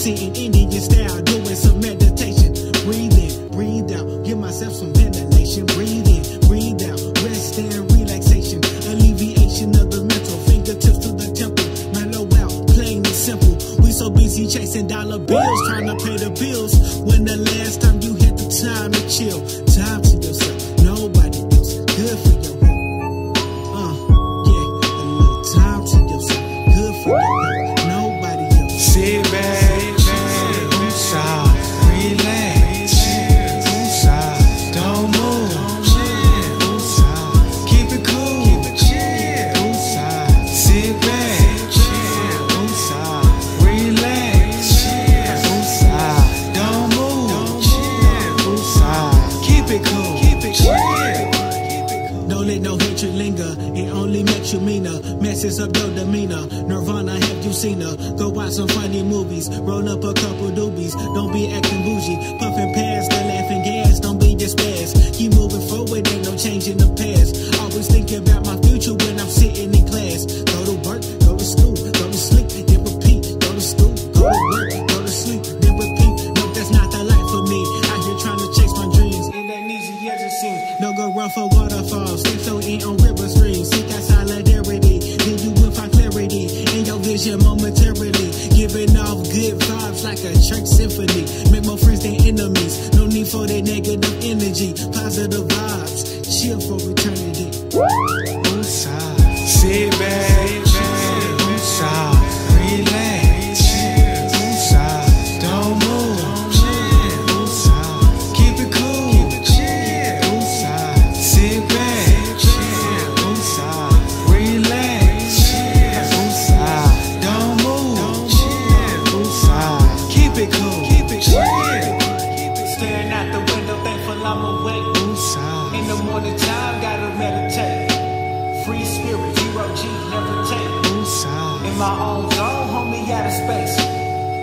sitting Indian style, doing some meditation. Breathe in, breathe out, give myself some ventilation. Breathe in, breathe out, rest and relaxation. Alleviation of the mental, fingertips to the temple. Mellow out, plain and simple. We so busy chasing dollar bills, trying to pay the bills. When the last time you had the time to chill? Time to yourself, nobody else. Good for your health. Yeah, a little time to yourself. Good for your health, nobody else. Sit back, woosah, relax, woosah, don't move, woosah, keep it cool, woosah, sit back, woosah, relax, woosah, don't move, woosah, keep it cool, Don't let no hatred linger, it only makes you meaner. Messes up your demeanor. Nirvana, have you seen her? Go watch some funny movies, roll up a couple doobies. Don't be acting bougie, puffing past the laughing gas. Don't be disparaged, keep moving forward, ain't no change in the past. Always thinking about my future when I'm sitting in class. Go to work, go to school, go to sleep, then repeat. Go to school, go to work, go to sleep, then repeat. No, that's not the life for me. Out here trying to chase my dreams, it ain't easy as it seems. No go run for waterfalls, stay floating on river streams. Seek out solidarity, then you will find clarity in your vision momentarily. Giving off good vibes like a church symphony. Make more friends than enemies, no need for that negative energy. Positive vibes, chill for eternity. woosah, sit back, woosah, relax, woosah, don't move, woosah, keep it cool, woosah, sit back, woosah, relax, woosah, don't move, woosah, keep it cool, Staring out the window, thankful I'm awake. woosah, In the morning time, gotta meditate. Free spirit, 0G, never take. woosah, In my own zone, homie, out of space.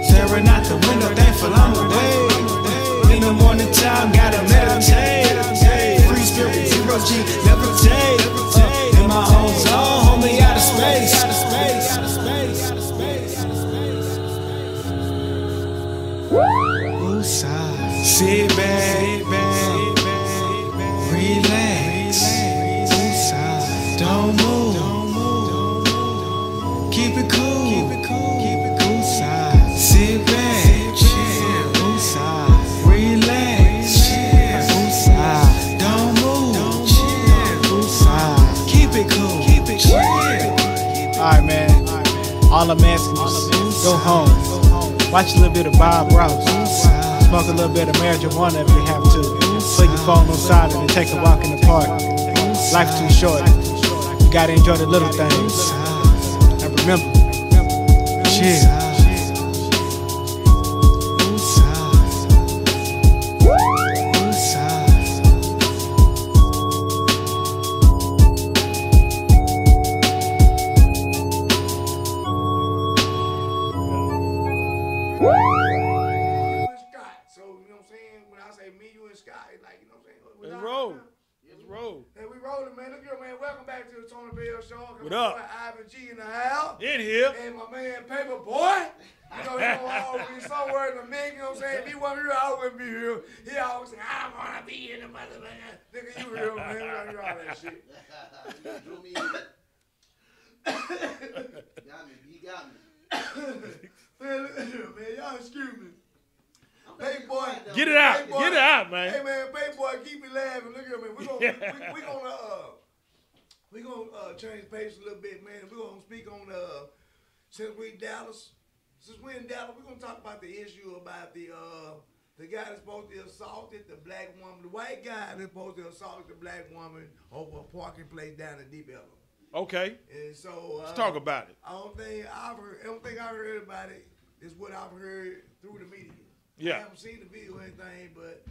staring out the window, thankful I'm awake. In the morning time, gotta meditate. Free spirit, 0G, never take. In my own zone, homie, out of space. Woosah, sit back, relax, woosah, don't move, keep it cool, woosah, sit back, woosah, relax, woosah, don't move, woosah, keep it cool. Alright, man, all I'm asking is go home, watch a little bit of Bob Ross, smoke a little bit of marijuana if you have to. Put your phone on silent and take a walk in the park. Life's too short. You gotta enjoy the little things. And remember, chill. Let's roll. Let's roll. Hey, we rolling, man. Look here, man. Welcome back to the Tony Bell Show. What up? Ivan G in the house. In here. And my man, Paper Boy. You know, he gonna always be somewhere in the mix. You know what I'm saying? If he wasn't here, I wouldn't be here. He always say, I want to be in the motherfucker. Nigga, you real, man. We don't hear all that shit. You drew me in. Got me. He got me. Man, look at here, man. Y'all excuse me. Hey boy, Get it out. Hey, boy. Get it out, man. Hey man, Bay boy, keep me laughing. Look at me. We gonna change the pace a little bit, man. We're gonna speak on since we in Dallas, we're gonna talk about the issue about the guy that's supposed to assaulted the black woman, the white guy that's supposed to assaulted the black woman over a parking place down in Deep Ellum. Okay. And so Let's talk about it. I don't think I've heard about it. It's what I've heard through the media. Yeah. I haven't seen the video or anything, but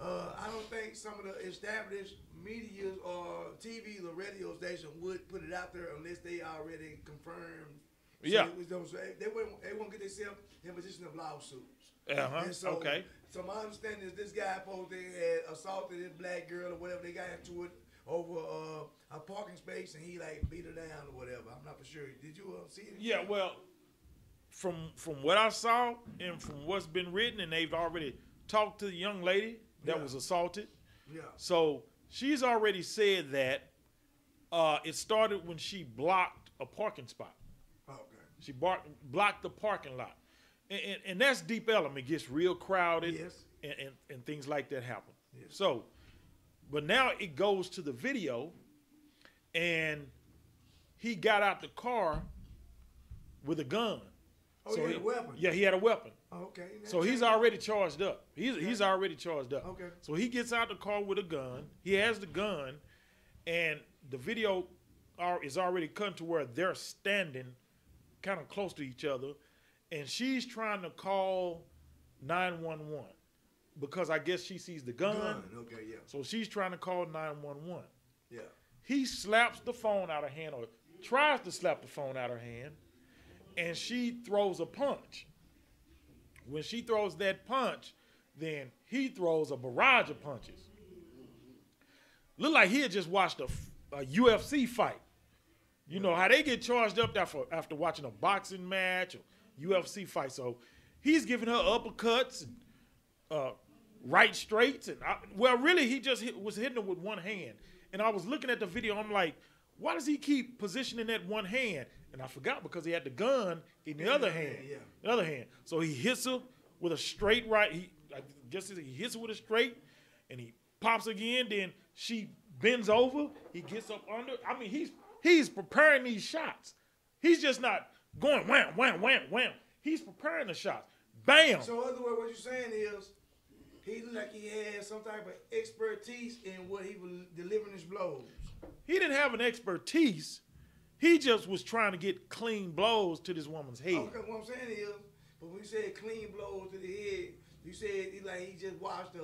I don't think some of the established media or TV or radio station would put it out there unless they already confirmed. Yeah. So they won't get themselves in position of lawsuits. Uh-huh. So, Okay. So my understanding is this guy supposed to had assaulted this black girl or whatever. They got into it over a parking space and he like beat her down or whatever. I'm not for sure. Did you see it? Yeah, well, from what I saw and from what's been written, and they've already talked to the young lady that was assaulted. Yeah. So she's already said that it started when she blocked a parking spot. Okay. She blocked the parking lot. And that's deep element. It gets real crowded, Yes. and things like that happen. Yes. So, but now it goes to the video, and he got out the car with a gun. Oh, he had a weapon? Yeah, he had a weapon. Okay. So he's already charged up. He's already charged up. Okay. So he gets out the car with a gun. He has the gun, and the video is already cut to where they're standing kind of close to each other, and she's trying to call 911 because I guess she sees the gun. Okay, yeah. So she's trying to call 911. Yeah. He slaps the phone out of her hand, or tries to slap the phone out of her hand, and she throws a punch. When she throws that punch, then he throws a barrage of punches. Look like he had just watched a UFC fight. You know how they get charged up after watching a boxing match or UFC fight. So he's giving her uppercuts and right straights. And really he just was hitting her with one hand. And I was looking at the video. I'm like, why does he keep positioning that one hand? And I forgot because he had the gun in the other hand. Yeah. The other hand. So he hits her with a straight right. I guess he hits her with a straight, and he pops again. Then she bends over. He gets up under. I mean, he's preparing these shots. He's just not going wham, wham, wham, wham. He's preparing the shots. Bam. So, in other words, what you're saying is he looked like he had some type of expertise in what he was delivering his blows. He didn't have an expertise. He just was trying to get clean blows to this woman's head. Okay, what I'm saying is, but when you said clean blows to the head, you said he just watched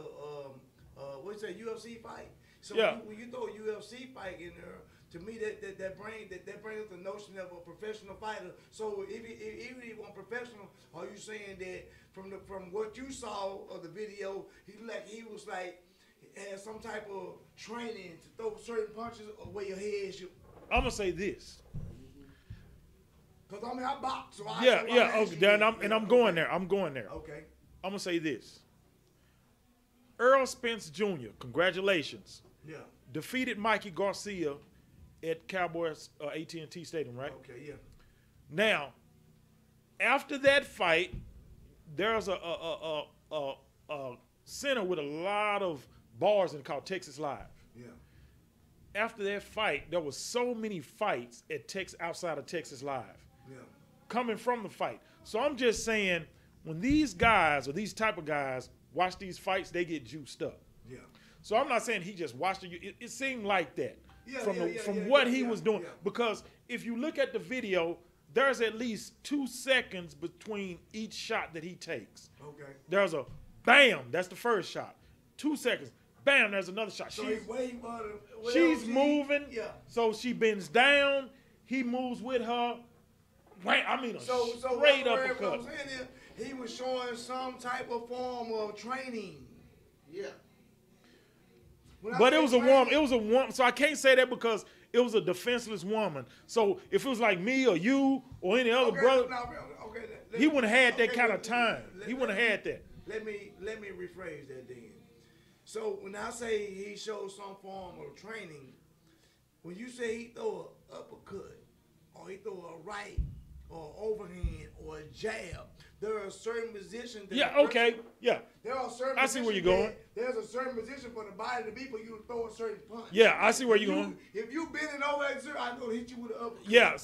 what's that UFC fight? So Yeah. when you throw a UFC fight in there, to me that brings up the notion of a professional fighter. So even if he wasn't professional, are you saying that from what you saw of the video, he had some type of training to throw certain punches where your head should? I'm gonna say this. Because I mean I box, so Okay, I'm going there. I'm going there. Okay. I'm gonna say this. Earl Spence Jr., congratulations, Yeah. defeated Mikey Garcia at Cowboys AT&T Stadium, right? Okay. Yeah. Now, after that fight, there's a center with a lot of bars in called Texas Live. Yeah. After that fight, there was so many fights at outside of Texas Live Yeah. coming from the fight. So I'm just saying, when these guys or these type of guys watch these fights, they get juiced up. Yeah. So I'm not saying he just watched it. It seemed like that from what he was doing. Because if you look at the video, there's at least 2 seconds between each shot that he takes. Okay. There's a bam, that's the first shot. 2 seconds, bam, there's another shot. So She's moving, Yeah. so she bends down. He moves with her. Wham, I mean, So straight what uppercut. I'm saying is he was showing some type of form of training. Yeah. But it was a woman. It was a woman. So I can't say that because it was a defenseless woman. So if it was like me or you or any other brother, he wouldn't have had that kind of time. He wouldn't have had that. Let me rephrase that then. So when I say he showed some form of training, when you say he throw an uppercut or he throw a right or overhand or a jab, there are certain positions that there are certain I see where you're going. There's a certain position for the body to be for you to throw a certain punch. Yeah, I see where you're going. If you bend it over that, I'm gonna hit you with an uppercut.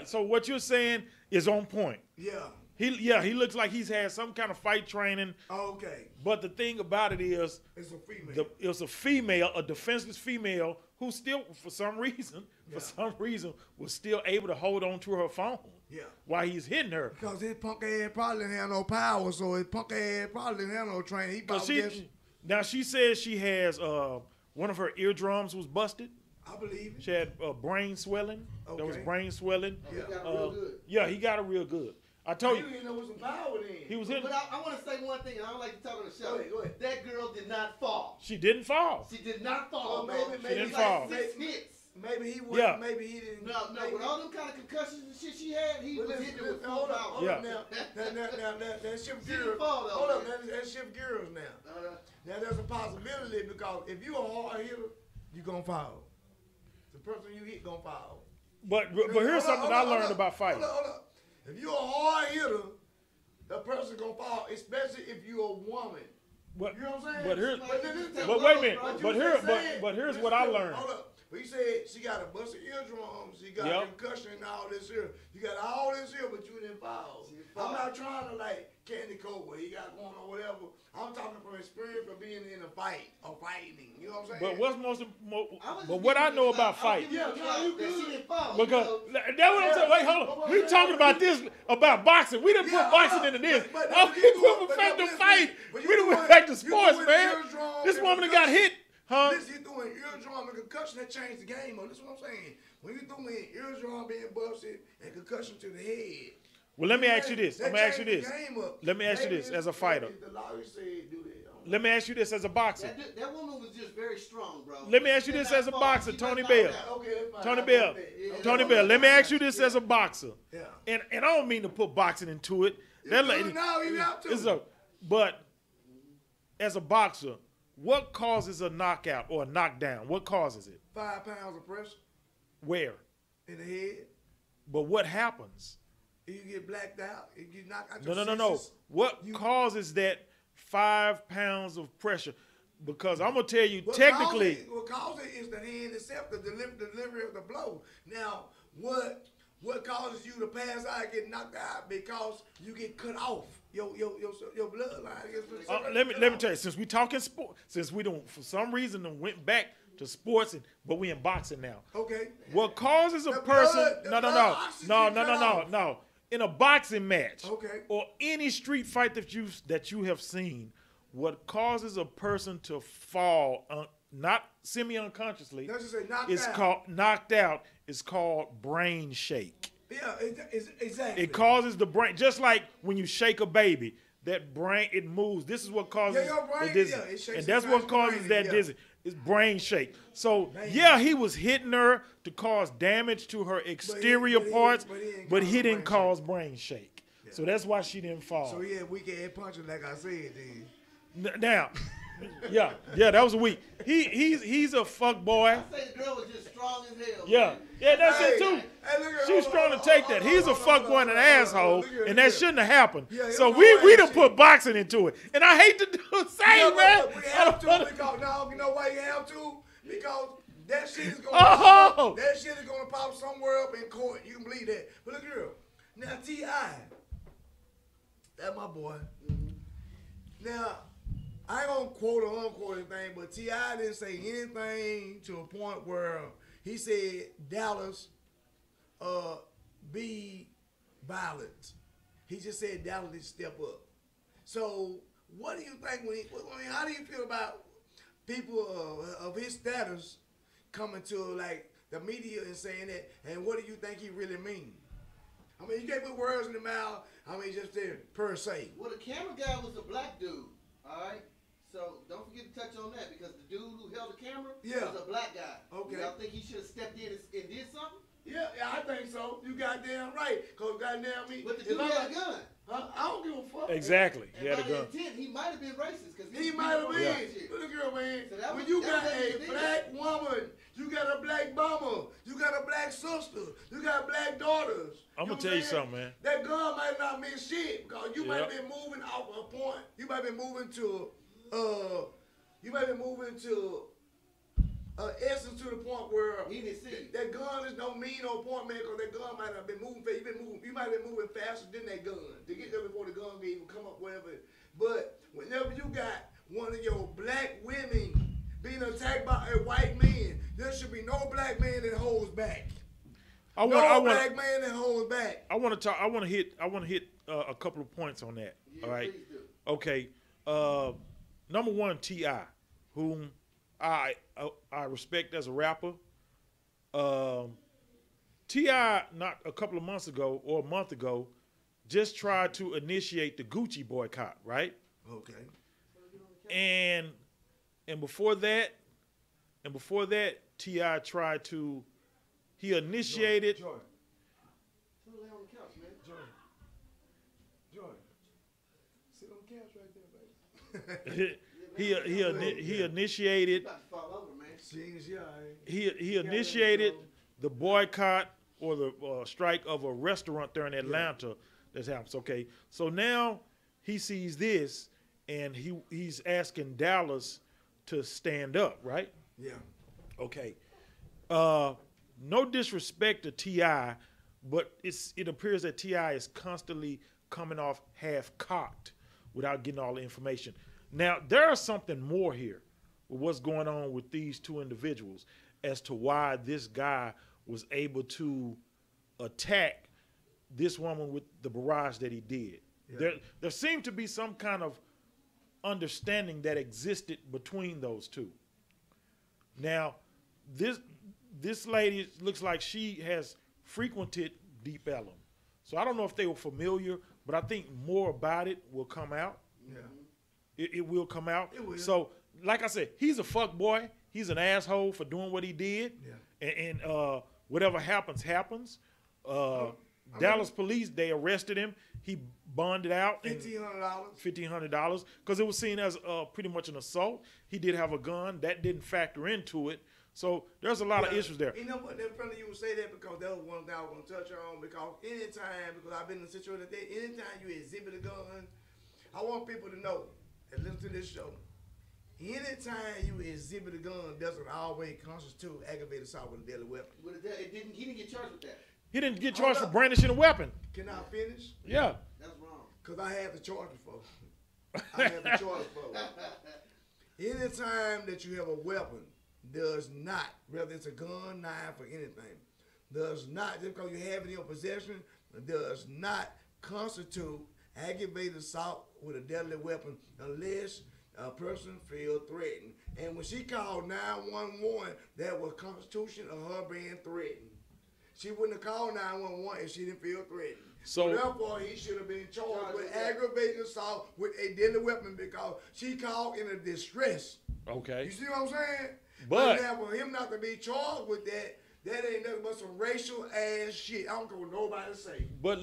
So what you're saying is on point. Yeah. He looks like he's had some kind of fight training. Okay. But the thing about it is, it's a female. It's a female, a defenseless female who still, for some reason, was still able to hold on to her phone. Yeah. While he's hitting her. Because his punk ass probably didn't have no power, so his punk ass probably didn't have no training. Now she says she has one of her eardrums was busted. I believe it. She had brain swelling. Okay. There was brain swelling. He got real good. Yeah, he got it real good. I told you. He didn't know with some power then. He was hitting. But I want to say one thing, and I don't like to talk on the show. Go ahead. That girl did not fall. She didn't fall. She did not fall. Well, maybe She didn't like fall. 6 hits. maybe he wasn't. Yeah. Maybe he didn't. No, maybe, with all them kind of concussions and shit she had, he But was listen, hitting it with full hold up, power. hold up Yeah. now. That shift See the gears. fall, though, Hold up, man. that shift gears now. Uh, Now there's a possibility because if you a hard hitter, you gonna foul. The person you hit gonna foul. But here's something I learned about fighting. Hold up. If you a hard hitter, the person gonna foul, especially if you a woman. But, You know what I'm saying? but here's, this- but wait a minute. you But just here, said- but here's just what I said- learned. Hold up. But you said she got a busted eardrum, she got Yep. concussion and all this here. You got all this here, but you didn't foul. I'm not trying to like candy coat what he got going on, whatever. I'm talking from experience of being in a fight or fighting. You know what I'm saying? But what's most, was but just what I giving know you about the- fighting. I'll give you Yeah, the no, fact you that she good. didn't foul. Because You know, that's what I'm saying. Wait, hold on. We talking about this about boxing. We didn't Yeah, put boxing hold into up. this. But Oh, you we doing- put but back to listen, fight. but We you didn't doing- went back to you sports, doing man. eardrum This and woman got hit, huh? This you doing eardrum and concussion that changed the game. This is what I'm saying. When you doing eardrum being busted and concussion to the head. Well, let me ask you this. that I'm gonna ask you changed this. the game up. Let me ask you Maybe this it's- as a fighter. The lawyer said do that. I don't know. Let me ask you this as a boxer. that woman was just very strong, bro. Let me ask you She this did as a not boxer, fall. She Tony just Bell. knocked out. Okay, that's fine. Tony I Bell. got that. Yeah. Tony Bell, let me ask you this as a boxer. Yeah. And I don't mean to put boxing into it. That lady, No, you have to. it's a, but as a boxer, what causes a knockout or a knockdown? What causes it? 5 pounds of pressure Where? in the head. But what happens? You get blacked out. You get knocked out. No, your no, no, no. senses. What You- causes that 5 pounds of pressure? Because I'm gonna tell you, What technically, causes it is the hand itself, the delivery of the blow. Now, what causes you to pass out and get knocked out? Because you get cut off. Your bloodline gets let me tell you. Since we talking sport, since we don't for some reason done went back to sports, but we in boxing now. Okay. What causes a The person? blood- the No, no, blood no, oxygen no, no, cut no, no, off. no. In a boxing match, Okay. or any street fight that you have seen, what causes a person to fall, not semi-unconsciously, Let's just say knocked is out. called knocked out. Is called brain shake. Yeah, exactly. It causes the brain, just like when you shake a baby, that brain it moves. This is what causes Yeah, your brain- the dizzy, yeah, it shakes and that's inside what your causes brain, that yeah. dizzy. It's brain shake. So Man. yeah, he was hitting her to cause damage to her exterior but he parts, didn't but cause he a didn't brain cause brain shake. So that's why she didn't fall. So yeah, we can head punches like I said. Then. Now, yeah, that was weak. He's a fuck boy. I say the girl was just strong as hell. Yeah, man. yeah, that's Hey, it too. hey, look at- She's hold trying on, to take hold that. on, He's a hold on, fuck hold boy on, and an hold on, asshole, look at and that this. shouldn't have happened. Yeah, So your we boy done shit. put boxing into it, and I hate to do the same, Yeah, man. but we have to because no, you know why you have to? Because that shit is gonna Oh! that shit is gonna pop somewhere up in court. You can believe that. But look here. Now T.I., that's my boy. Now, I ain't gonna quote or unquote anything, but T.I. didn't say anything to a point where he said Dallas be violent. He just said Dallas need to step up. So what do you think how do you feel about people of his status coming to like the media and saying that, and what do you think he really mean? I mean, you can't put words in the mouth. I mean, just there per se. Well, the camera guy was a black dude. All right. So don't forget to touch on that because the dude who held the camera Yeah. was a black guy. Okay. Y'all think he should have stepped in and did something? Yeah, I think so. You goddamn right. Cause goddamn me. But the if dude I'm had a like- gun. Huh? I don't give a fuck. Exactly, he And had a by gun. intent, he might have been racist because He might have been. Yeah. Look here, man. So that when was- you that got was a everything. black woman, you got a black mama, you got a black sister, you got black daughters. I'm gonna know tell what you saying? something, man. That gun might not mean shit because you might Yep. have been moving off a point. You might be moving to, essence to the point where He didn't see it. that gun is no mean no point, man, because that gun might have been moving fast. You might have been moving faster than that gun to get there before the gun can even come up, whatever. But whenever you got one of your black women being attacked by a white man, there should be no black man that holds back. I No want, black man that holds back. I want to talk. I want to hit a couple of points on that. Yeah, all right. please do. Okay. Number one, T.I., whom I respect as a rapper. T.I. not a couple of months ago or a month ago just tried to initiate the Gucci boycott, right? Okay. And before that, T.I. tried to, he initiated. Jordan. Lay on the couch, man. Jordan. Sit on the couch right there, baby. he initiated. You about to fall over, man. He initiated the boycott or the strike of a restaurant there in Atlanta that happens. Okay, so now he sees this and he's asking Dallas to stand up, right? Yeah. Okay. No disrespect to T.I., but it appears that T.I. is constantly coming off half-cocked without getting all the information. Now, there's something more here with what's going on with these two individuals as to why this guy was able to attack this woman with the barrage that he did. Yeah. There seemed to be some kind of understanding that existed between those two. Now, this lady looks like she has frequented Deep Ellum. So I don't know if they were familiar, but I think more about it will come out. Yeah. It will come out. It will. So, like I said, he's a fuck boy. He's an asshole for doing what he did. Yeah. And whatever happens, happens. Dallas police, they arrested him. He bonded out. $1,500 because it was seen as pretty much an assault. He did have a gun. That didn't factor into it. So there's a lot of issues there. You know what? They're funny you would say that because that was one thing I was going to touch on. Because anytime, because I've been in a situation like that, anytime you exhibit a gun, I want people to know and listen to this show. Anytime you exhibit a gun, doesn't always constitute aggravated assault with a deadly weapon. He didn't get charged with that. He didn't get charged for brandishing a weapon. Can I finish? Yeah. That's wrong. Because I had the charge before. Anytime that you have a weapon, does not, whether it's a gun, knife, or anything, does not, just because you have it in your possession, does not constitute aggravated assault with a deadly weapon unless a person feels threatened. And when she called 911, that was constitution of her being threatened. She wouldn't have called 911 if she didn't feel threatened. So therefore, he should have been charged with aggravated assault with a deadly weapon because she called in a distress. Okay. You see what I'm saying? But now for him not to be charged with that, that ain't nothing but some racial ass shit. I don't care what nobody say. But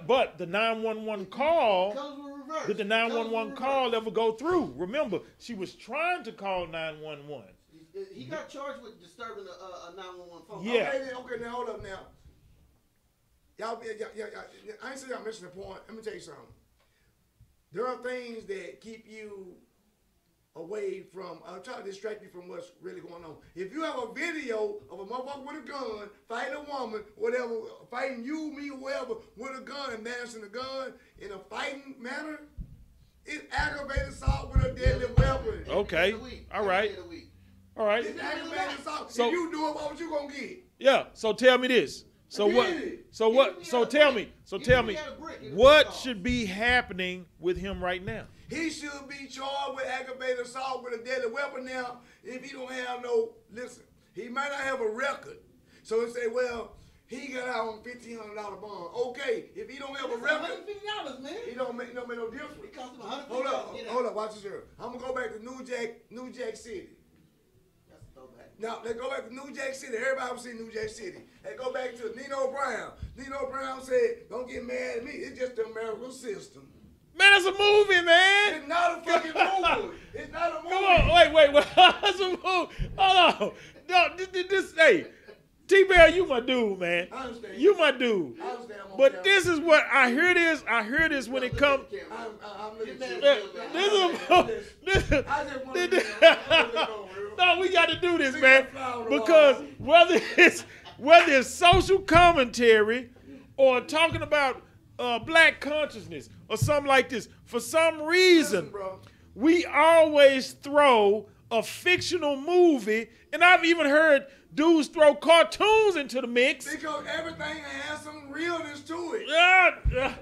but the 911 call, did the 911 call ever go through? Remember, she was trying to call 911. He got charged with disturbing a 911 phone. Yeah. Okay, now hold up now. Y'all, I ain't saying y'all missing the point. Let me tell you something. There are things that keep you away from, try to distract you from what's really going on. If you have a video of a motherfucker with a gun, fighting a woman, whatever, fighting you, me, whoever, with a gun and managing a gun in a fighting manner, it's aggravated assault with a deadly weapon. Okay. All right. All right. It's aggravated assault. So if you do it, what you gonna get? Yeah. So tell me this. So what? So what? So tell me. So tell me. What should be happening with him right now? He should be charged with aggravated assault with a deadly weapon now. If he don't have no, listen, he might not have a record. So he say, well, he got out on $1,500 bond. Okay, if he don't have a record, $150, man. He don't make no difference. It cost him $150. Hold up, watch this here. I'm gonna go back to New Jack City. That's a throwback. Now, let's go back to New Jack City. Everybody will see New Jack City. Let's go back to Nino Brown. Nino Brown said, don't get mad at me. It's just the American system. Man, it's a movie, man. It's not a fucking movie. It's not a movie. Come on, wait. It's a movie. Hold on. No, this, hey, T-Bear, you my dude, man. I understand. You my dude. I understand. But this is what I hear this. I hear this when it comes. I'm looking at No, we got to do this, man, because whether it's social commentary or talking about black consciousness or something like this, for some reason, we always throw a fictional movie, and I've even heard dudes throw cartoons into the mix. Because everything has some realness to it.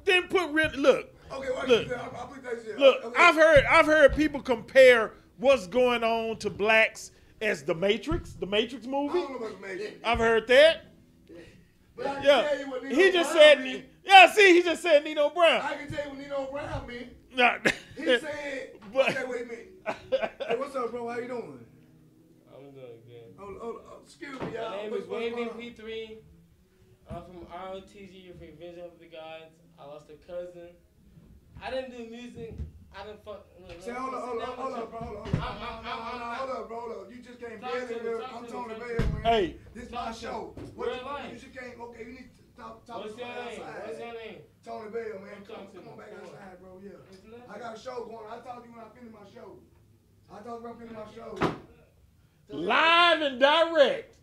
Then put real. Look. Okay, look. Okay. I've heard people compare what's going on to blacks as the Matrix movie. I don't know about the Matrix. I've heard that. But I can tell you what Nino he just Brown said. mean. Yeah, see, he just said Nino Brown. I can tell you what Nino Brown mean. Nah. He said, okay, wait a minute. Hey, what's up, bro? How you doing? I'm doing good. Hold Excuse me, y'all. My name What's is going Waving on? P3. I'm from ROTG, Revenge of the Gods. I lost a cousin. I didn't do music. I didn't fuck. Say, hold up, bro. Hold up. You just can't Talk barely to me, live. talk I'm to Tony me, Bell, man. Hey. This is my Talk to show. me. What Real you life. just can't, okay, you need to talk What's your name? outside. What's your name? Tony Bell, man. Come talk to Come on me. back Come on. outside, bro, yeah. It's nothing. I got a show going on. I talked to you when I finish my show. Live and direct.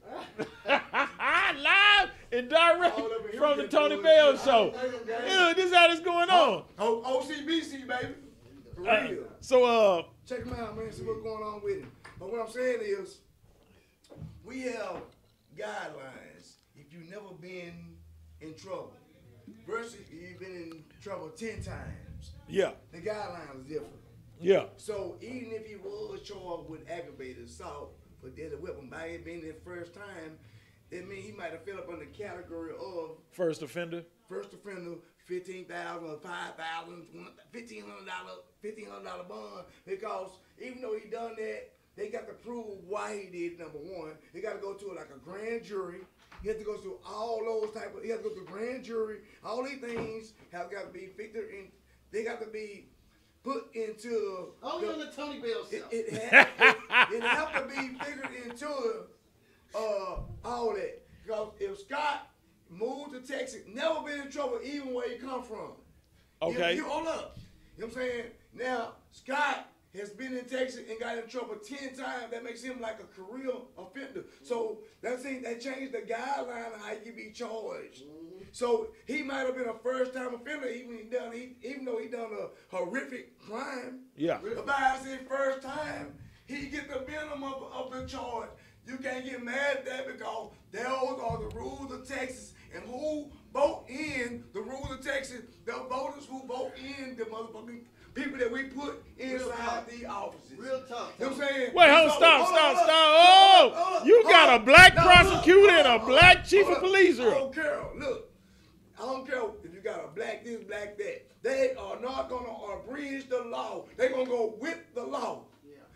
Live and direct from the Tony Bell Show. Yeah, this is how this going on. OCBC, baby. For real. So, Check him out, man. See what's going on with him. But what I'm saying is, we have guidelines. If you've never been in trouble, versus if you've been in trouble 10 times, yeah, the guidelines is different. yeah, So even if he was charged with aggravated assault for deadly weapon by it being his first time, that means he might have fell up under the category of first offender. first offender, $15,000 or $5,000, $1,500 bond, because even though he done that, they got to prove why he did. Number one, they got to go to like a grand jury. He has to go through all those type of. He has to go through grand jury. All these things have got to be figured in. They got to be put into. Only on the Tony Bell Show. It have to be figured into all that. Because if Scott moved to Texas, never been in trouble even where he come from. Okay. You hold up. You know what I'm saying? Now, Scott has been in Texas and got in trouble 10 times. That makes him like a career offender. So that changed the guideline of how you be charged. So he might have been a first-time offender even though he done a horrific crime. Yeah. But by his first time, he get the minimum of the charge. You can't get mad at that because those are the rules of Texas. And who vote in the rules of Texas, the voters who vote in the motherfucking people that we put inside the offices. Real talk. You know what I'm saying? Wait, hold on, stop. Oh, you got a black prosecutor and a black chief of police I here. don't care. Look, I don't care if you got a black this, black that. They are not going to abridge the law. They're going to go with the law.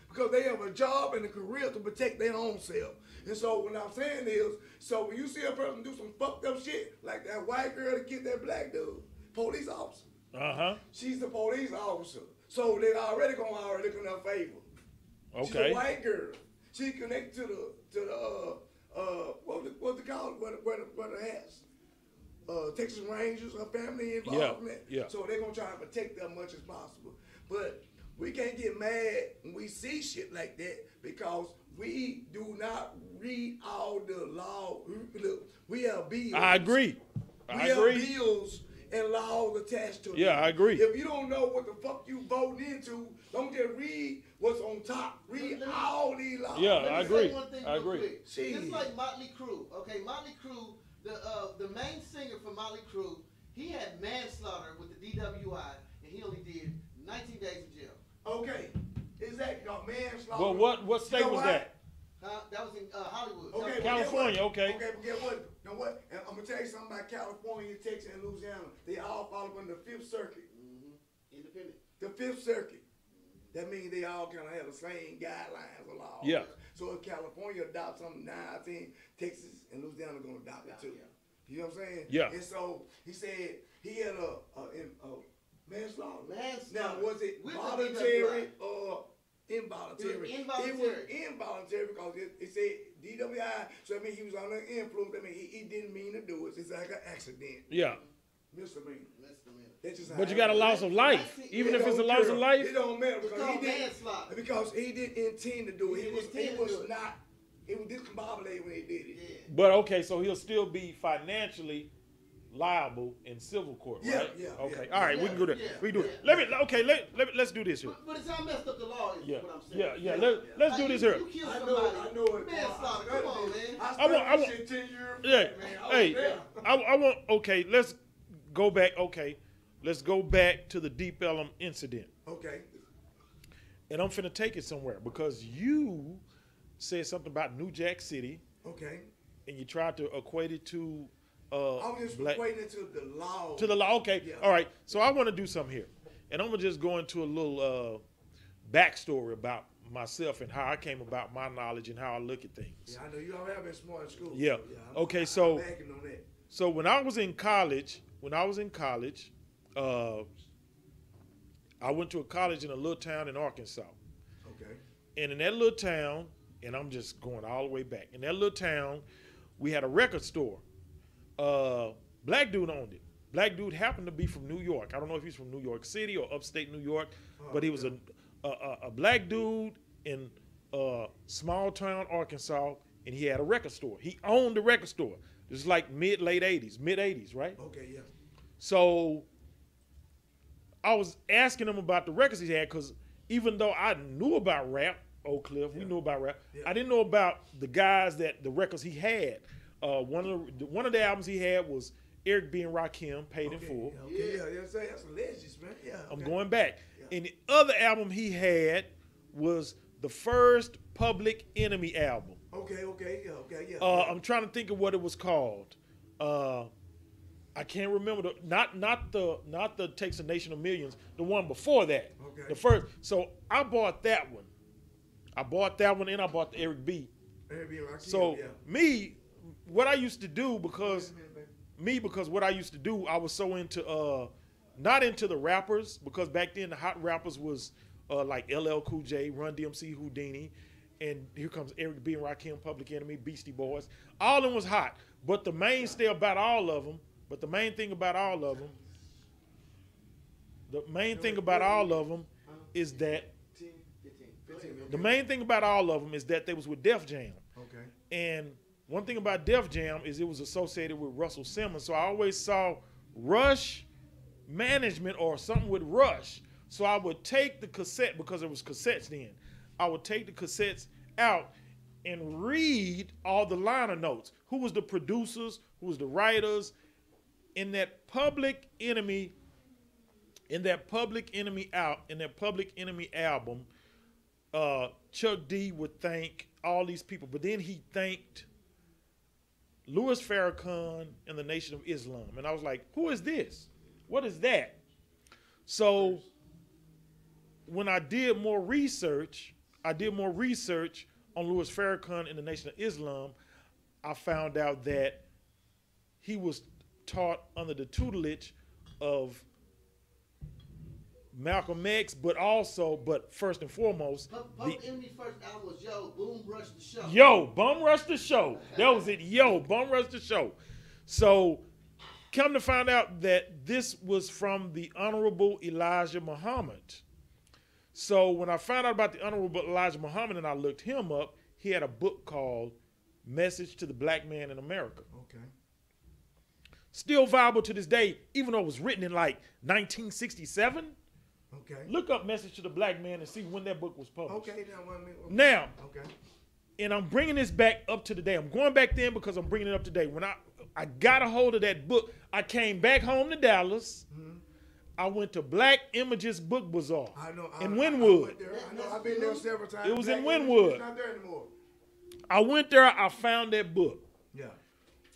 Because they have a job and a career to protect their own self. And so what I'm saying is, so when you see a person do some fucked up shit, like that white girl that killed that black dude, police officer. Uh-huh. She's the police officer. So they already gonna look in her favor. Okay. She's a white girl. She connected to the what's it called? What it has? Texas Rangers, her family involved in that. Yeah. So they're gonna try to protect them as much as possible. But we can't get mad when we see shit like that because we do not read all the law. Look, we have bills. I agree. We have bills and laws attached to it. Yeah, I agree. If you don't know what the fuck you voting into, don't just read what's on top. Read all these laws. Yeah, Let me I agree. say one thing I real agree. quick. Jeez. Just like Motley Crue. Okay, Motley Crue, the main singer for Motley Crue, he had manslaughter with the DWI, and he only did 19 days in jail. Okay, exactly. Manslaughter. Well, what state You know was what? that? That was in Hollywood. Okay, but California, guess what? okay. Okay, but guess what? You know what? And I'm gonna tell you something about California, Texas, and Louisiana. They all fall under the Fifth Circuit. Independent. The Fifth Circuit. That means they all kind of have the same guidelines of law. Yeah. So if California adopts something now, I think Texas and Louisiana are gonna adopt it too. You know what I'm saying? Yeah. And so he said he had a manslaughter. Manslaughter. Now was it With the voluntary or involuntary? It was involuntary. It was involuntary because it said DWI. So I mean he was under influence. I mean he didn't mean to do it. It's like an accident. Yeah. Misdemeanor. That's just how But you it got a is. loss of life. Even if it's a loss of life? It don't matter It's because called he didn't. manslaughter. Because he didn't intend to do it. He He was didn't intend to do it. not. It was discombobulated when he did it. Yeah. But okay, so he'll still be financially liable in civil court, Yeah, right? yeah, Okay. yeah. All right, we can go there. Yeah, We can do it. yeah. Let's do this here. But it's how messed up the law is, Yeah. what I'm saying. Yeah. Let's do this here. You kill I somebody. know it. Manslaughter. Come on, man. I I want- studied shit 10 years. Yeah. Man, I was Hey, there. I want. Okay, let's go back. Okay, let's go back to the Deep Ellum incident, Okay. and I'm finna take it somewhere because you said something about New Jack City, Okay. and you tried to equate it to I was just black. equating it to the law. To the law, okay. Yeah. All right. So I want to do something here. And I'm going to just go into a little backstory about myself and how I came about my knowledge and how I look at things. Yeah, I know you all have been smart in school. Yeah. Okay, I'm so backing on that. so when I was in college, I went to a college in a little town in Arkansas. Okay. And in that little town, and I'm just going all the way back. In that little town, we had a record store. Black dude owned it. Black dude happened to be from New York. I don't know if he's from New York City or upstate New York, but he was a black dude in small town Arkansas, and he had a record store. He owned the record store. This is like mid 80s, right? Okay, yeah. So I was asking him about the records he had, because even though I knew about rap, Oak Cliff, we knew about rap, I didn't know about the guys the records he had. One of the albums he had was Eric B. and Rakim, Paid in Full. Okay, that's a legend, man. Yeah. I'm going back. Yeah. And the other album he had was the first Public Enemy album. Okay, yeah. I'm trying to think of what it was called. I can't remember not the Takes a Nation of Millions, the one before that. Okay. The first. So I bought that one. And I bought the Eric B. So what I used to do because what I used to do, I was so into not into the rappers, because back then the hot rappers was like LL Cool J, Run DMC, Houdini, and here comes Eric B. and Rakim, Public Enemy, Beastie Boys. All of them was hot, but the mainstay about all of them, the main thing about all of them is that they was with Def Jam. Okay. And one thing about Def Jam is it was associated with Russell Simmons. So I always saw Rush management or something with Rush. So I would take the cassette, because it was cassettes then. I would take the cassettes out and read all the liner notes. Who was the producers? Who was the writers? In that Public Enemy album, Chuck D would thank all these people, but then he thanked Louis Farrakhan and the Nation of Islam. And I was like, who is this? What is that? So when I did more research on Louis Farrakhan and the Nation of Islam, I found out that he was taught under the tutelage of Malcolm X, but first and foremost, Public Enemy's first album was Yo, Boom Rush the Show. Yo, Bum Rush the Show. That was it. Yo, Bum Rush the Show. So, come to find out that this was from the Honorable Elijah Muhammad. So, when I found out about the Honorable Elijah Muhammad and I looked him up, he had a book called Message to the Black Man in America. Okay. Still viable to this day, even though it was written in like 1967. Okay. Look up Message to the Black Man and see when that book was published. Okay, Now, okay. And I'm bringing this back up to today. I'm going back then because I'm bringing it up today. When I got a hold of that book, I came back home to Dallas. Mm-hmm. I went to Black Images Book Bazaar in Wynwood. I've been there several times. It was in Wynwood. It's not there anymore. I went there. I found that book. Yeah.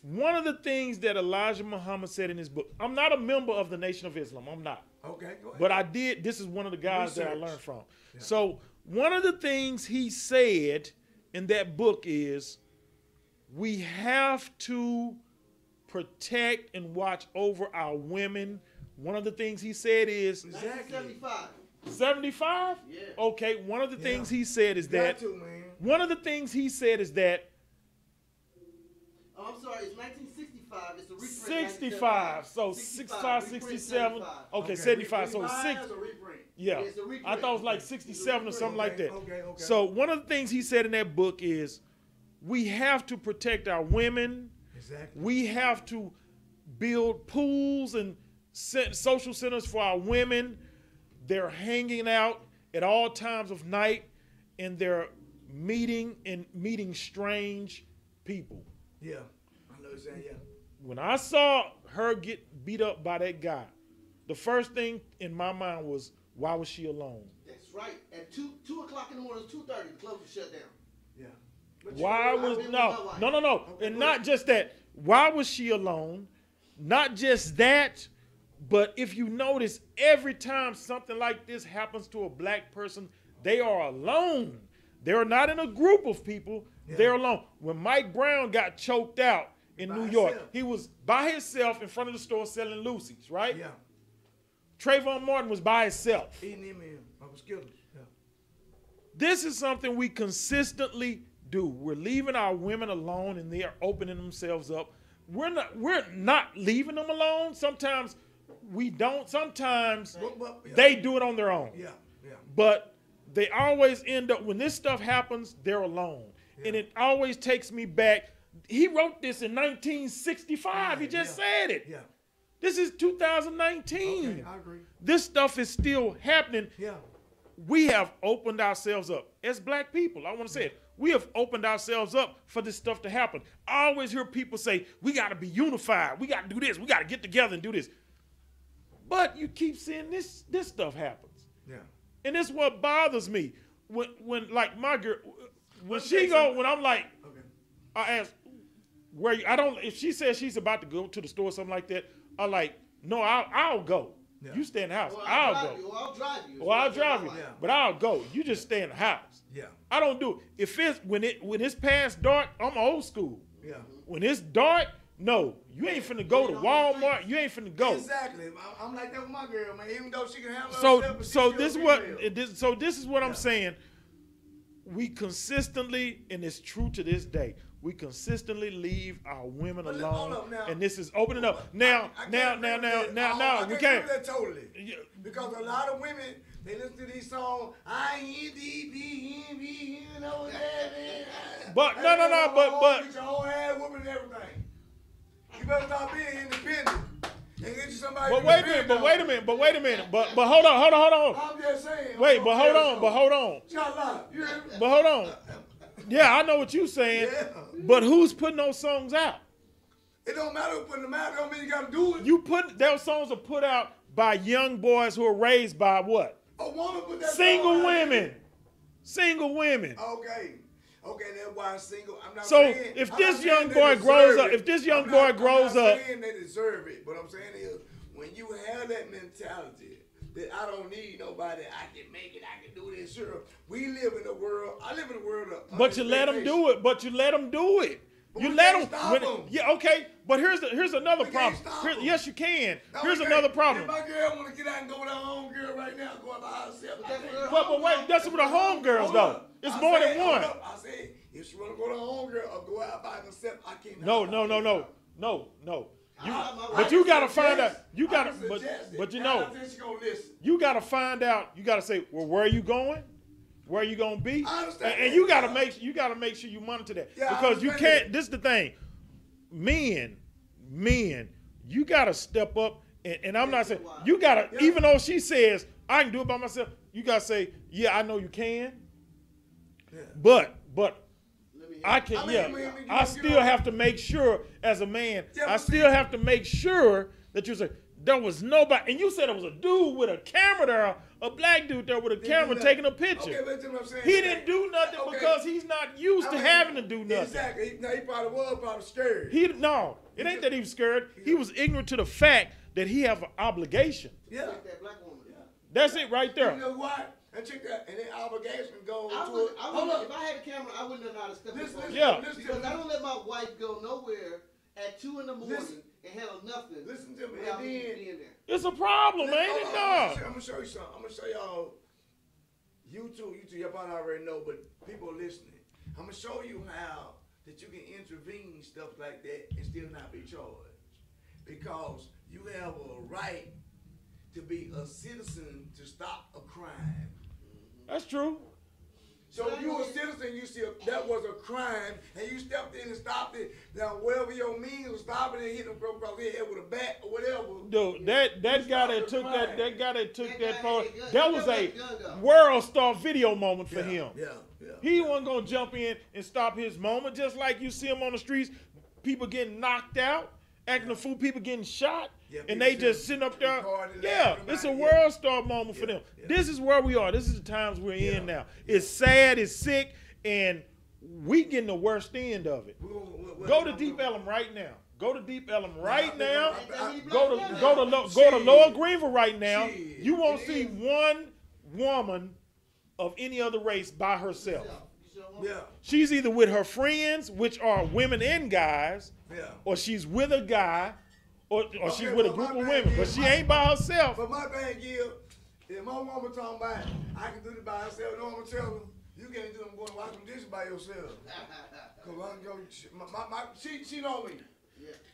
One of the things that Elijah Muhammad said in his book, I'm not a member of the Nation of Islam. I'm not. Okay, go ahead. But I did. This is one of the guys that I learned from. Yeah. So one of the things he said in that book is we have to protect and watch over our women. One of the things he said is 1975. 75? Yeah. Okay. One of the things he said is that. One of the things he said is that. Oh, I'm sorry. It's 1965. It's a reprint. 65. So 65, 67. Okay, 75. So 6. Yeah. It's a reprint. I thought it was like 67 or something like that. Okay. So one of the things he said in that book is we have to protect our women. Exactly. We have to build pools and social centers for our women. They're hanging out at all times of night, and they're meeting strange people. Yeah, I know what you're saying, yeah. When I saw her get beat up by that guy, the first thing in my mind was, why was she alone? That's right. At 2 o'clock in the morning, 2:30, the club was shut down. Yeah. Why was no, and not just that. Why was she alone? Not just that, but if you notice, every time something like this happens to a black person, they are alone. They're not in a group of people. Yeah. They're alone. When Mike Brown got choked out in By New York, himself. he was by himself in front of the store selling Lucy's, right? Yeah. Trayvon Martin was by himself. Eating him in Uncle Skittles. Yeah. This is something we consistently do. We're leaving our women alone and they are opening themselves up. We're not leaving them alone. Sometimes we don't. Sometimes Yeah. they do it on their own. Yeah. Yeah. But they always end up, when this stuff happens, they're alone. And it always takes me back. He wrote this in 1965. He just said it. Yeah. This is 2019. Okay, I agree. This stuff is still happening. Yeah. We have opened ourselves up as black people. I want to say it. We have opened ourselves up for this stuff to happen. I always hear people say, we got to be unified. We got to do this. We got to get together and do this. But you keep seeing this stuff happens. Yeah. And this is what bothers me. When like my girl, when Let me she tell you go, something. when I'm like, Okay. I ask, where you, I don't, if she says she's about to go to the store or something like that, I'm like, no, I'll go. Yeah. You stay in the house. Or I'll drive go. you, or I'll drive you. Or I'll drive you. Yeah. But I'll go. You just stay in the house. Yeah. I don't do it. If it's when it's past dark, I'm old school. Yeah. When it's dark, no, you ain't finna go to Walmart. You ain't finna go. Exactly. I'm like that with my girl, man. Even though she can handle So herself, but she so still this is be what real. this is what I'm Yeah. saying. We consistently, and it's true to this day, we consistently leave our women But alone, hold up now. and this is opening up. Now, I now, can't now, agree now, with that. now, I now, can't we agree can't. with that totally. Yeah. Because a lot of women, they listen to these songs, I-N-D-P-N-B, you know that, man. But, no, but- Get your whole ass whooping and everything. You better stop being independent and get you somebody. But wait a minute, but wait a minute, but hold on. I'm just saying. Wait, but hold on. Shut up. You hear me? But hold on. Yeah, I know what you're saying. Yeah. But who's putting those songs out? It don't matter who putting them out. It don't mean you gotta do it. Those songs are put out by young boys who are raised by what? A woman put that Single song out. women. Single women. Okay, that's why I'm single. I'm not So, saying, if I'm this not young saying they boy deserve grows up- it. if this young I'm boy not- grows I'm up- not saying they deserve it. What I'm saying is, when you have that mentality that I don't need nobody, I can make it, I can do this. Sure, we live in a world. I live in a world of. But you let them do it. But we You let can't them. stop 'em. Yeah, okay. But here's another We problem. can't stop 'em. Yes, you can. No, Here's we another can't. problem. If my girl want to get out and go with her home girl right now, go out by herself. But that's what her But wait, that's what the homegirls Hold though. up. It's I more said, than one. hold up. I said, if she want to go to home girl or go out by herself, I can't. No. But I you gotta suggest- find out. You I gotta. suggest it. But you And I know, think she gonna listen. you gotta find out. You gotta say, well, where are you going? Where are you gonna be? I understand And that. you gotta make sure you monitor that Yeah, I because you understand can't. This is the thing. Men, you gotta step up. And I'm not saying you gotta. Yeah. Even though she says I can do it by myself, you gotta say, yeah, I know you can. Yeah. But Let me I can. I mean, Yeah, I mean, you I know, still have to make sure as a man. Yeah, I but still see- have to make sure that you say there was nobody. And you said it was a dude with a camera there, a black dude there with a Didn't camera do taking a nothing. picture. Okay, but you know what I'm saying? He didn't do nothing Okay. because he's not used I to mean, having to do nothing. Exactly. He probably was probably scared. It ain't that he was scared. He was ignorant to the fact that he have an obligation. Yeah. Like that black woman. That's it right You there. know what? And check that. And then obligation goes I to would, it. I Hold would, up. if I had a camera, I wouldn't know how to step in Listen, front of Yeah. her. listen, Because I don't let my wife go nowhere at 2 in the morning Listen. and handle nothing. Listen to me. Without And me then being there. It's a problem, ain't it? I'm No. gonna show you something. I'm gonna show y'all. You two, you probably already know, but people listening. I'm gonna show you how that you can intervene stuff like that and still not be charged, because you have a right to be a citizen to stop a crime. That's true. So if you a citizen, you see that was a crime, and you stepped in and stopped it. Now, wherever your means of stopping it, hit them across the head with a bat or whatever. Dude, that guy stop that the took crime. that guy that took That that guy photo, had a gun. that He was never a had a gun, though. world star video moment for him. Yeah. He wasn't gonna jump in and stop his moment, just like you see him on the streets, people getting knocked out, acting a fool, people getting shot, Yeah, and people they just sitting sitting up there. recording, Yeah, laughing it's a about it. world star moment for Yeah, them. yeah. This is where we are. This is the times we're Yeah. in now. It's sad, it's sick, and we getting the worst end of it. Go to Deep Ellum right now. Go to Deep Ellum right now. Go to Lower Greenville right now. Shit. You won't It see is. one woman of any other race by herself. Yeah. She's either with her friends, which are women and guys, Yeah. or she's with a guy, or she's Okay, with a well, group my of thing women. But is- she ain't by herself. But my thing is, if my woman talking about I can do this by myself, you know what I'm gonna tell her? You can't do them going to wash them dishes by yourself. Cause I'm going, she know me.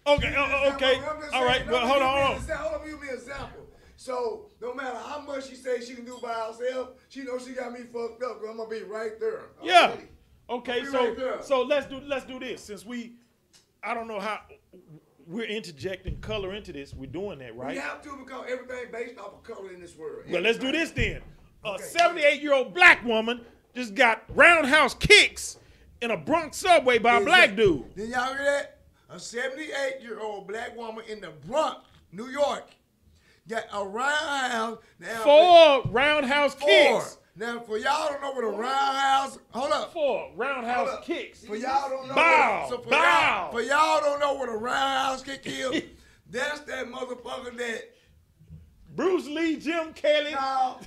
Okay, okay, I'm just all right. saying, Well, hold on. Hold on, give me an example. So no matter how much she says she can do by herself, she knows she got me fucked up. Cause I'm gonna be right there. Yeah. Okay, Be so right there. so let's do this. Since I don't know how we're interjecting color into this. We're doing that, right? We have to because everything based off of color in this world. Well, let's do this then. A Okay. 78-year-old black woman just got roundhouse kicks in a Bronx subway by a black dude. Did y'all hear that? A 78-year-old black woman in the Bronx, New York, got a roundhouse. Now, 4 roundhouse Four. kicks. Now, for y'all don't know what a roundhouse. Hold up. 4 roundhouse Hold up. kicks. For y'all don't know. Bow, So for bow. for y'all don't know what a roundhouse kick is. That's that motherfucker that. Bruce Lee, Jim Kelly. No,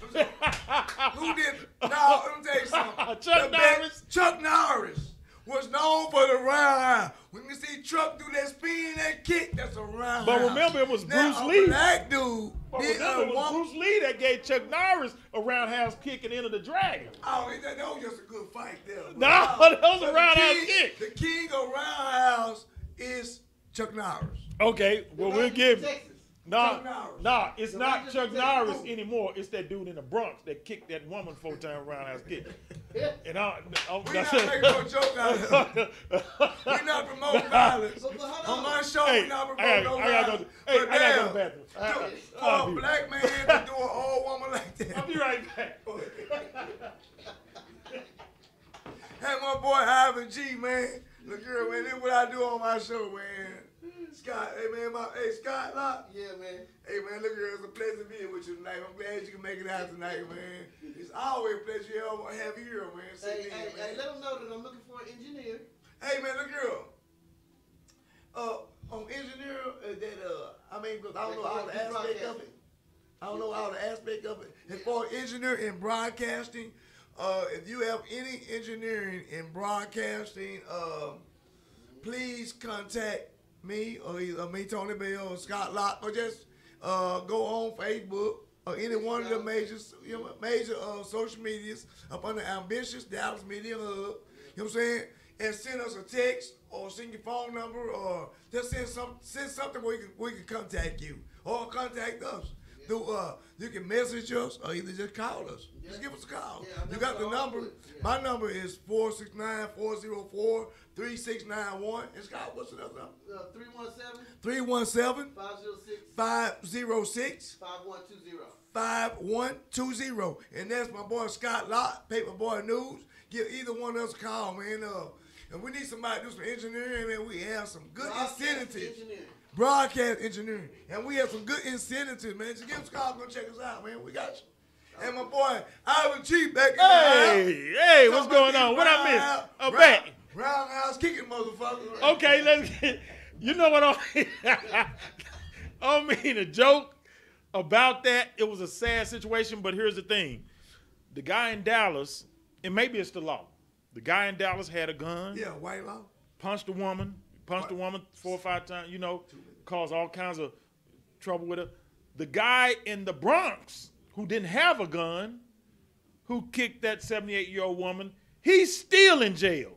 who did? No, let me tell you something. Chuck Norris. Chuck Norris was known for the roundhouse. When you see Chuck do that spin, that kick, that's a roundhouse. But remember, it was Now, Bruce a Lee. black dude. But did remember, it a was woman. Bruce Lee that gave Chuck Norris a roundhouse kick and Enter the Dragon. Oh, that was just a good fight there. No, that was a But roundhouse the kick. The king of roundhouse is Chuck Norris. Okay, well, we'll give. Texas. Nah, Chuck Norris. nah, it's The not Rangers Chuck from Texas. Norris anymore. It's that dude in the Bronx that kicked that woman 4 times roundhouse kick. And We're not making no joke out of it. We're not promoting violence. But hold On on. my show, Hey, we're not I promoting gotta- no I gotta go violence. to- hey, But I gotta go to damn, the bathroom. for I'll a be- black man to do an old woman like that. I'll be right back. Hey, my boy Ivan G, man. Look here, man. This is what I do on my show, man. Scott, hey, man. Hey, Scott Locke. Yeah, man. Hey, man, look here. It's a pleasure being with you tonight. I'm glad you can make it out tonight, man. It's always a pleasure to have you here, man. Sit Hey, in, hey, man. hey, let them know that I'm looking for an engineer. Hey, man, look here. On engineer, I mean, because I don't know all the aspect of it. I don't know all the aspect of it. As far as engineer in broadcasting, if you have any engineering in broadcasting, please contact me or either me, Tony Bell, or Scott Locke, or just go on Facebook or any one of the major social medias up under Ambitious Dallas Media Hub. You know what I'm saying? And send us a text or send your phone number or just send something where we can contact you or contact us. You can message us or either just call us. Just give us a call. Yeah, You got the that's number. all good. Yeah. My number is 469-404-3691. And Scott, what's the other number? 317 317 506 506 5120. 5120. And that's my boy Scott Locke, Paperboy News. Give either one of us a call, man. And we need somebody to do some engineering, man. We have some good incentives. Engineering. Broadcast engineering. And we have some good incentives, man. Just give us a call, go check us out, man. We got you. And my boy Ivan G back in the house. Hey, what's going on? What I missed? Oh, back. Roundhouse kicking, motherfucker. Okay, let's get. You know what I mean? I don't mean a joke about that. It was a sad situation, but here's the thing: the guy in Dallas, and maybe it's the law. The guy in Dallas had a gun, Yeah, white law. punched a woman 4 or 5 times. You know, caused all kinds of trouble with her. The guy in the Bronx who didn't have a gun, who kicked that 78-year-old woman, he's still in jail.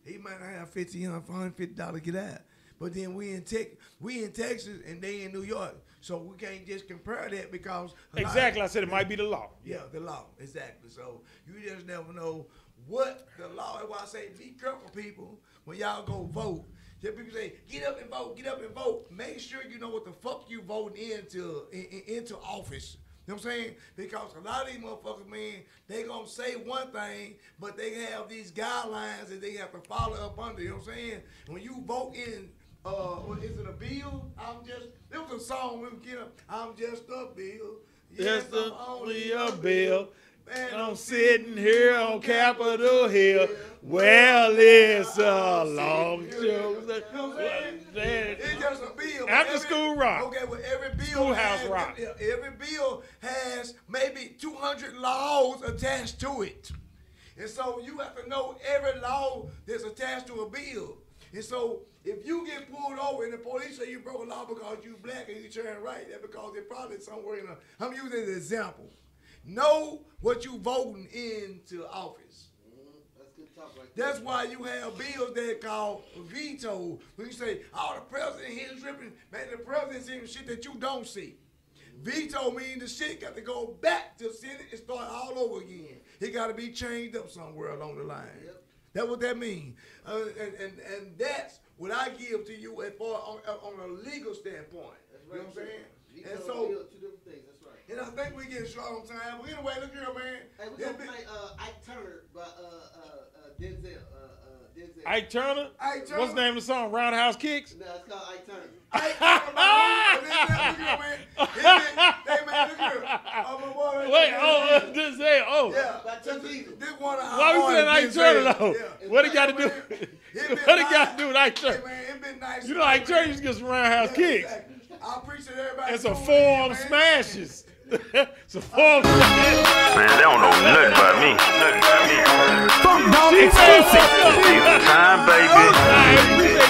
He might not have $150 to get out. But then we in Texas and they in New York. So we can't just compare that because Exactly, I said it might be the law. Yeah, the law. Exactly. So you just never know what the law. That's why I say be careful, people, when y'all go vote. Yeah, people say, get up and vote, get up and vote. Make sure you know what the fuck you voting into office. You know what I'm saying? Because a lot of these motherfuckers, man, they gonna say one thing, but they have these guidelines that they have to follow up under. You know what I'm saying? When you vote in, what is it, a bill? There was a song we would get up. I'm just a bill. Yes, I'm only a bill. Man, I'm sitting here on Capitol Hill. Well, it's a long show. It's just a bill. After school rock. Okay, well, every bill Schoolhouse has, rock. Every bill has maybe 200 laws attached to it. And so you have to know every law that's attached to a bill. And so if you get pulled over and the police say you broke a law because you black and you turn right, that's because they're probably somewhere in a, I'm using an example. Know what you voting into office. That's good talk right there. That's why you have bills that call veto. When you say, oh, the president here is ripping, man, the president's seeing shit that you don't see. Veto means the shit got to go back to Senate and start all over again. It got to be changed up somewhere along the line. Yep. That's what that means. And that's what I give to you as far on a legal standpoint. That's right. You know what I'm saying? Veto And and so, bill, two different things. That's right. and I think we getting short on time. But anyway, look here, man. Hey, we're gonna play Ike Turner by Denzel. Denzel. Ike Turner? Ike Turner. What's the name of the song? Roundhouse Kicks? No, it's called Ike Turner. Ike Turner, man. Look here, man. Hey, man, look here. Oh, my boy. Wait, Denzel. Oh. Yeah. By Chuck Diesel. This one of our Why we saying Ike artists, Turner, Denzel. though? Yeah. What he got to do? What he got to do with Ike Hey, Turner? man, it been nice. You know, Ike Turner used to get some roundhouse kicks. Exactly. I appreciate everybody. And some tuning in, forearm man. smashes. Some forearm smashes. Man, they don't know nothing about me. Funk Dog exclusive. Time, baby.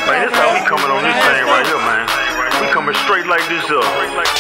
Man, this how we coming on this thing right here, man. We coming straight like this up.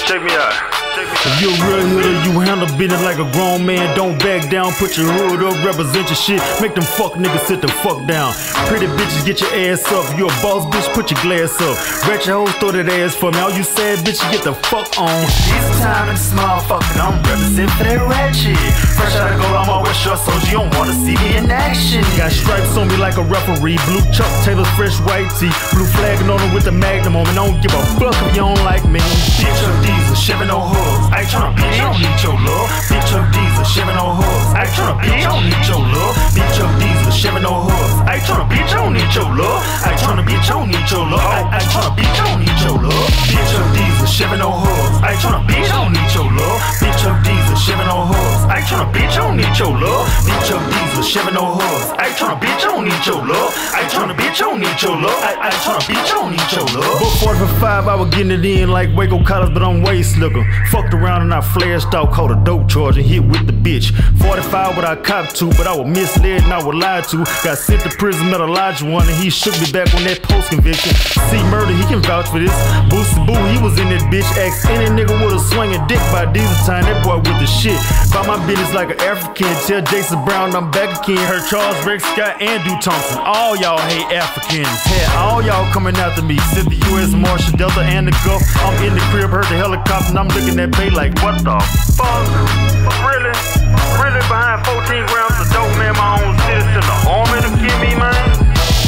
Check me out. If you a real hitter, you handle business like a grown man. Don't back down, put your hood up, represent your shit. Make them fuck niggas sit the fuck down. Pretty bitches, get your ass up. You a boss bitch, put your glass up. Ratchet hoes, throw that ass for me. All you sad bitches, get the fuck on. This time in small fucking, I'm represent for that ratchet. Fresh out of gold, I'm always short, so you don't wanna see me in action. Got stripes on me like a referee. Blue Chuck Taylor's fresh white tee. Blue flagging on them with the magnum on me. Don't give a fuck if you don't like me. Bitch up diesel, Chevy no hood. I ain't tryna bitch, I don't need your love. Bitch up diesel, Chevy no hoods. I ain't tryna bitch, I don't need your love. Bitch up diesel, Chevy no hoods. I ain't tryna bitch, I don't need your love. I ain't tryna bitch, I don't need your love. I ain't tryna bitch, I don't need your love. Bitch up diesel, Chevy no hoods. I ain't tryna bitch, I don't need your love. Bitch up diesel, Chevy no hoods. I ain't tryna bitch, I don't need your love. Bitch up diesel, Chevy no hoods. I ain't tryna bitch, I don't need your love. I ain't tryna bitch, I don't need your love. I ain't tryna bitch, I don't need your love. But 40 for 5, I was getting it in like Waco College, but I'm way slicker. Fucked around and I flashed out, caught a dope charge and hit with the bitch. 45 what I copped to, but I was misled and I was lied to. Got sent to prison, met Elijah one, and he shook me back on that post conviction. See murder, he can vouch for this. Boosie Boo, he was in that bitch. Asked any nigga with a swinging dick by diesel time, that boy with the shit. By my business like an African. Tell Jason Brown I'm back again. Heard Charles Rex Scott and Duke Thompson. All y'all hate Africans. Had all y'all coming after me. Sent the U.S. Marshal, Delta, and the Gulf. I'm in the crib, heard the helicopter, and I'm looking at Bay like, what the fuck? Really? Really behind 14 grams of dope, man, my own citizen, the army to give me, man?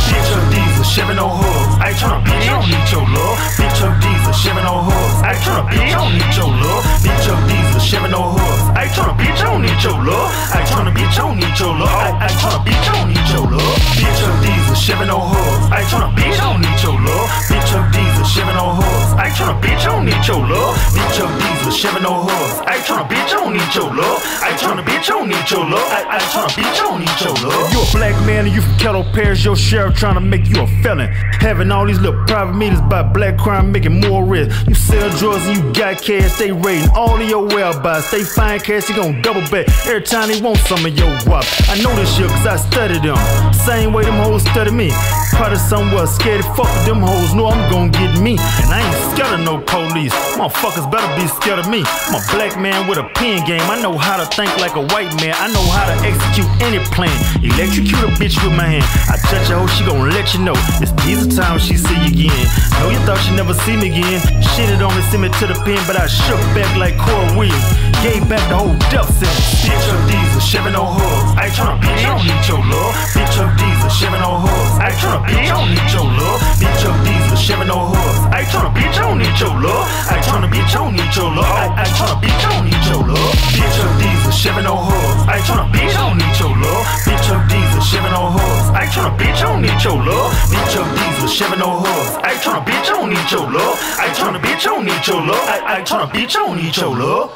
Bitch up diesel, Chevy no hoods. I ain't tryna bitch, I don't need your love. Bitch up diesel, Chevy no hoods. I ain't tryna bitch, I don't need your love. Bitch up diesel, Chevy no hoods. I ain't tryna bitch, I don't need your love. I ain't tryna bitch, I don't need your love. I ain't tryna bitch, I don't need your love. Bitch up diesel, Chevy no hoods. I ain't tryna bitch, I don't need your love. Bitch up diesel, Chevy no hoods. I ain't tryna bitch, I don't need your love. Bitch up diesel, Chevy no hoods. I ain't tryna bitch, I don't need your love. I ain't tryna bitch, I don't need your love. I ain't tryna bitch, I don't need your love. You a black man and you from Kettle Parish, your sheriff trying to make you a felon. Having all these little private meetings about black crime, making more risk. You sell drugs and you got cash, they raiding all of your whereabouts. They find cash, you gon' double back every time they want some of your wop. I know this shit cause I studied them, same way them hoes study me. Probably somewhere scared to fuck with them hoes, know I'm gon' get me. And I ain't scared of no police, motherfuckers better be scared of me. I'm a black man with a pen game, I know how to think like a white man. I know how to execute any plan, electrocute a bitch with my hand. I touch her hoe, she gon' let you know it's diesel time she see you again. Know you thought she never see me again. Shit, it only sent me to the pen, but I shook back like Corey Williams. Gave back the whole death sentence. Bitch up diesel, Chevy no hoods. I ain't tryna bitch, I don't need your love. Bitch up diesel, Chevy no hoods. I ain't tryna bitch, I don't need your love. Bitch up diesel, Chevy no hoods. I ain't tryna bitch, I don't need your love. I ain't tryna bitch, I don't need your love. I ain't tryna bitch, I don't need your love. Bitch up diesel, Chevy no hoods. I ain't tryna bitch, I don't need your love. Bitch up diesel, Chevy no hoods. I ain't tryna bitch, I don't need your love. Bitch up diesel, Chevy no hoods. I ain't tryna bitch, I don't need your love. I ain't tryna bitch, I don't need your love. I ain't tryna bitch, I don't need your love.